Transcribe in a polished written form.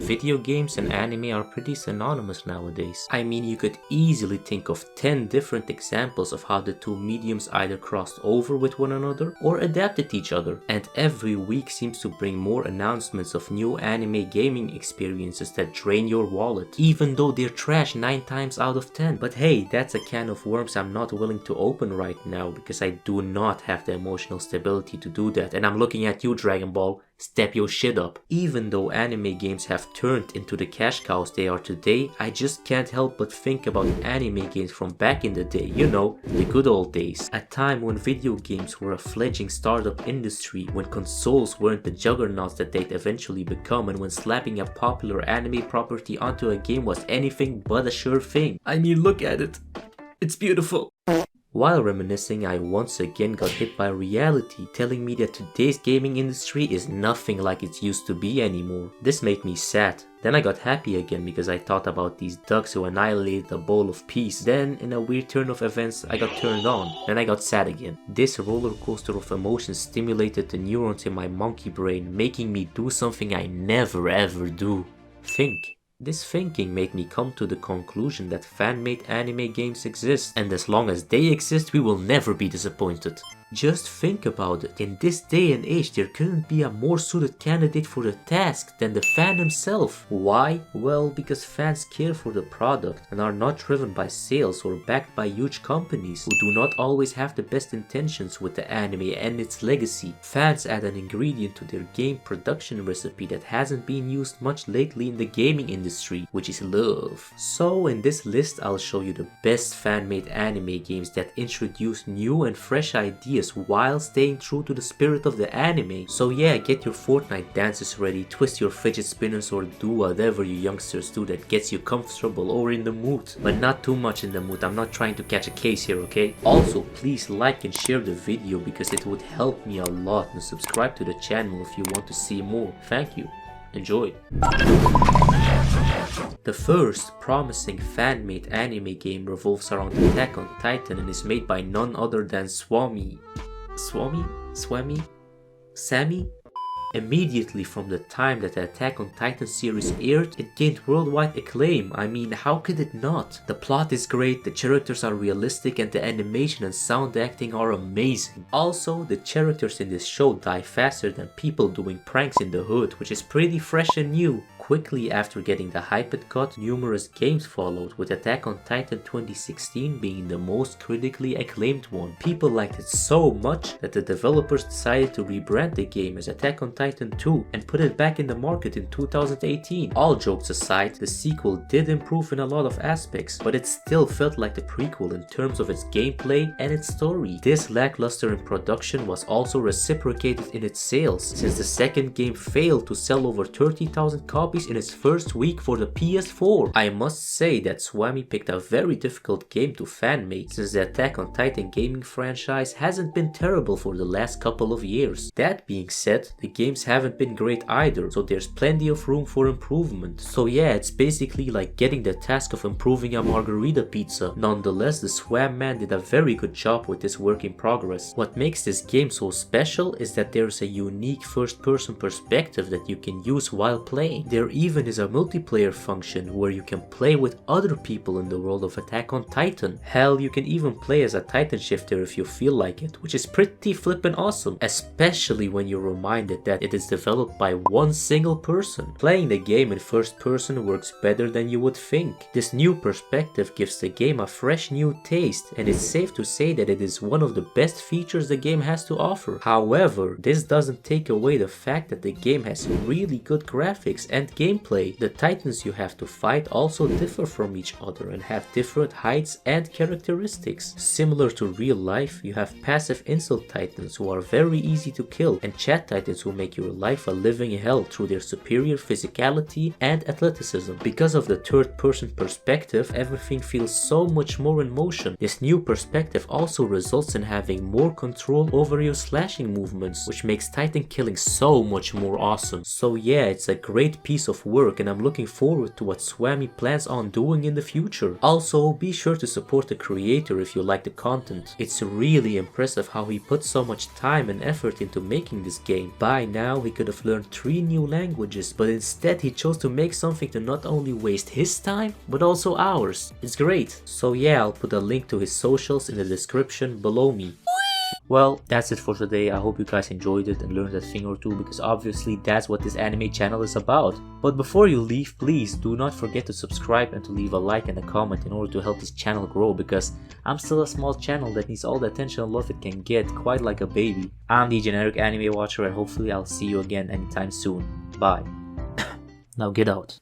Video games and anime are pretty synonymous nowadays. I mean, you could easily think of 10 different examples of how the two mediums either crossed over with one another or adapted each other, and every week seems to bring more announcements of new anime gaming experiences that drain your wallet, even though they're trash 9 times out of 10. But hey, that's a can of worms I'm not willing to open right now because I do not have the emotional stability to do that, and I'm looking at you, Dragon Ball. Step your shit up. Even though anime games have turned into the cash cows they are today, I just can't help but think about anime games from back in the day, you know, the good old days. A time when video games were a fledgling startup industry, when consoles weren't the juggernauts that they'd eventually become, and when slapping a popular anime property onto a game was anything but a sure thing. I mean, look at it. It's beautiful. While reminiscing, I once again got hit by reality, telling me that today's gaming industry is nothing like it used to be anymore. This made me sad. Then I got happy again because I thought about these ducks who annihilated a bowl of peace. Then, in a weird turn of events, I got turned on. Then I got sad again. This roller coaster of emotions stimulated the neurons in my monkey brain, making me do something I never ever do. Think. This thinking made me come to the conclusion that fan-made anime games exist, and as long as they exist, we will never be disappointed. Just think about it. In this day and age, there couldn't be a more suited candidate for the task than the fan himself. Why? Well, because fans care for the product and are not driven by sales or backed by huge companies who do not always have the best intentions with the anime and its legacy. Fans add an ingredient to their game production recipe that hasn't been used much lately in the gaming industry, which is love. So in this list, I'll show you the best fan-made anime games that introduce new and fresh ideas while staying true to the spirit of the anime. So yeah, get your Fortnite dances ready, twist your fidget spinners, or do whatever you youngsters do that gets you comfortable or in the mood. But not too much in the mood, I'm not trying to catch a case here, okay? Also, please like and share the video because it would help me a lot, and subscribe to the channel if you want to see more. Thank you. Enjoy. The first promising fan-made anime game revolves around Attack on Titan and is made by none other than Sammy? Immediately from the time that the Attack on Titan series aired, it gained worldwide acclaim. I mean, how could it not? The plot is great, the characters are realistic, and the animation and sound acting are amazing. Also, the characters in this show die faster than people doing pranks in the hood, which is pretty fresh and new. Quickly after getting the hype it got, numerous games followed, with Attack on Titan 2016 being the most critically acclaimed one. People liked it so much that the developers decided to rebrand the game as Attack on Titan 2 and put it back in the market in 2018. All jokes aside, the sequel did improve in a lot of aspects, but it still felt like the prequel in terms of its gameplay and its story. This lackluster in production was also reciprocated in its sales, since the second game failed to sell over 30,000 copies in its first week for the PS4. I must say that Sammy picked a very difficult game to fan-made, since the Attack on Titan gaming franchise hasn't been terrible for the last couple of years. That being said, the games haven't been great either, so there's plenty of room for improvement. So yeah, it's basically like getting the task of improving a margarita pizza. Nonetheless, the Swam Man did a very good job with this work in progress. What makes this game so special is that there's a unique first-person perspective that you can use while playing. There even is a multiplayer function where you can play with other people in the world of Attack on Titan. Hell, you can even play as a Titan shifter if you feel like it, which is pretty flippin' awesome, especially when you're reminded that it is developed by one single person. Playing the game in first person works better than you would think. This new perspective gives the game a fresh new taste, and it's safe to say that it is one of the best features the game has to offer. However, this doesn't take away the fact that the game has really good graphics and gameplay. The Titans you have to fight also differ from each other and have different heights and characteristics. Similar to real life, you have passive insult Titans who are very easy to kill, and chat Titans who make your life a living hell through their superior physicality and athleticism. Because of the third person perspective, everything feels so much more in motion. This new perspective also results in having more control over your slashing movements, which makes Titan killing so much more awesome. So yeah, it's a great piece piece of work and I'm looking forward to what Swami plans on doing in the future. Also, be sure to support the creator if you like the content. It's really impressive how he put so much time and effort into making this game. By now he could have learned 3 new languages, but instead he chose to make something to not only waste his time, but also ours. It's great. So yeah, I'll put a link to his socials in the description below me. Well, that's it for today. I hope you guys enjoyed it and learned a thing or two, because obviously that's what this anime channel is about. But before you leave, please do not forget to subscribe and to leave a like and a comment in order to help this channel grow, because I'm still a small channel that needs all the attention and love it can get, quite like a baby. I'm the generic anime watcher and hopefully I'll see you again anytime soon. Bye. Now get out.